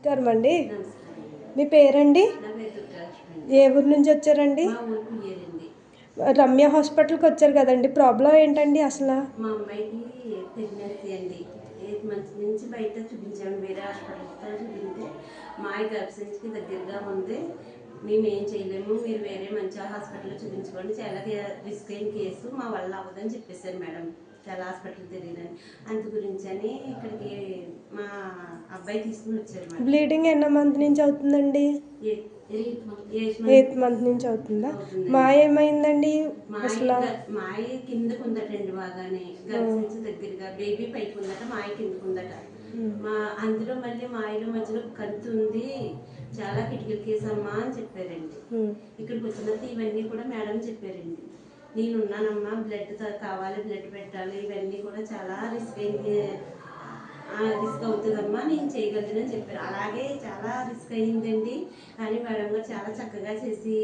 నమస్కారం అండి. నమస్కారం. మీ పేరండి? నా పేరు దుర్గాలక్ష్మి. ఏ ఊరు నుంచి వచ్చారండి? మా ఊరు కుయ్యేరండి. రమ్య హాస్పిటల్కి వచ్చారు కదండి, ప్రాబ్లం ఏంటండి అసలు? మా అమ్మాయికి ప్రెగ్నెన్సీ అండి. 8 మంత్స్ నుంచి బయట చూపించాము, వేరే హాస్పిటల్తో చూపించే మా గర్భసంచికి దగ్గరగా ఉంది, మేము ఏం చేయలేము, మీరు వేరే మంచి హాస్పిటల్లో చూపించుకోండి, చాలా రిస్క్ అయిన కేసు, మా వల్ల అవ్వదని చెప్పేశారు మేడం. చాలా హాస్పిటల్ తిరిగినని అందు గురించి అని ఇక్కడికి మా అబ్బాయి తీసుకుని వచ్చారు మేడం. బ్లీడింగ్ ఎన్నో మంత్ నుంచి అవుతుందండి? 8 మంత్ నుంచి అవుతుందా? మా ఏమైందండి అసలు? మాయ కిందకు ఉందట అండి, బాగానే గర్భసంచి దగ్గరగా బేబీ పైకి ఉందట, మాయ కిందకు ఉందట. మా అందులో మళ్ళీ మాయల మధ్యలో కంతు ఉంది, చాలా కిటికీల కేసు అమ్మా అని చెప్పారండి. ఇక్కడికి వచ్చినంత ఇవన్నీ కూడా మేడం చెప్పారండి. నేను ఉన్నానమ్మా, బ్లడ్ కావాలి, బ్లడ్ పెట్టాలి, ఇవన్నీ కూడా చాలా రిస్క్ అవుతుందమ్మా, నేను చేయగలనని చెప్పారు. అలాగే చాలా రిస్క్ అయ్యిందండి, కానీ మేడం గారు చాలా చక్కగా చేసి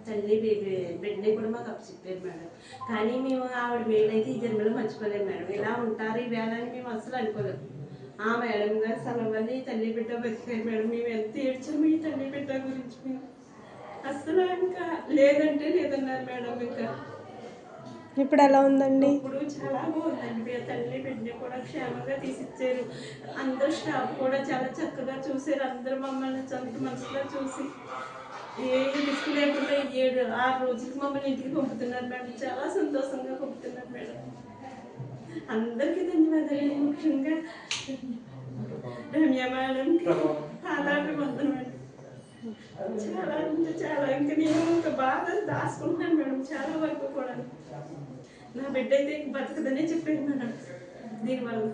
తల్లి బిడ్డని కూడా మాకు అప్పచెప్పారు మేడం. కానీ మేము ఆవిడ మేలైతే ఈ జన్మలో మర్చిపోలేము మేడం. ఇలా ఉంటారు ఈ వేళ అని మేము అసలు అనుకోలేము. ఆ మేడం గారు సెలవుని తల్లి బిడ్డ బతికారు మేడం. మేము ఎంత ఏడ్చాము ఈ తల్లి బిడ్డ గురించి, మేము అసలు ఇంకా లేదంటే లేదన్నారు మేడం. ఇంకా ఇప్పుడు ఎలా ఉందండి? ఇప్పుడు చాలా బాగుందండి. తల్లి బిడ్డని కూడా క్షేమంగా తీసిచ్చారు. అందరూ స్టాఫ్ కూడా చాలా చక్కగా చూసారు. అందరూ మమ్మల్ని సొంత మనసులో చూసి ఏ రిస్క్ లేకుండా 7-6 రోజులకి మమ్మల్ని ఇంటికి పంపుతున్నారు మేడం. చాలా సంతోషంగా పంపుతున్నారు మేడం. అందరికీ ధన్యవాదాలు. ముఖ్యంగా రమ్య మేడంకి పాదాభివందనం మేడం. చాలా అంటే చాలా, ఇంకా నేను ఒక బాధ దాచుకుంటున్నాను మేడం చాలా వరకు కూడా. నా బిడ్డ అయితే బతకదనే చెప్పారు మేడం దీనివల్ల.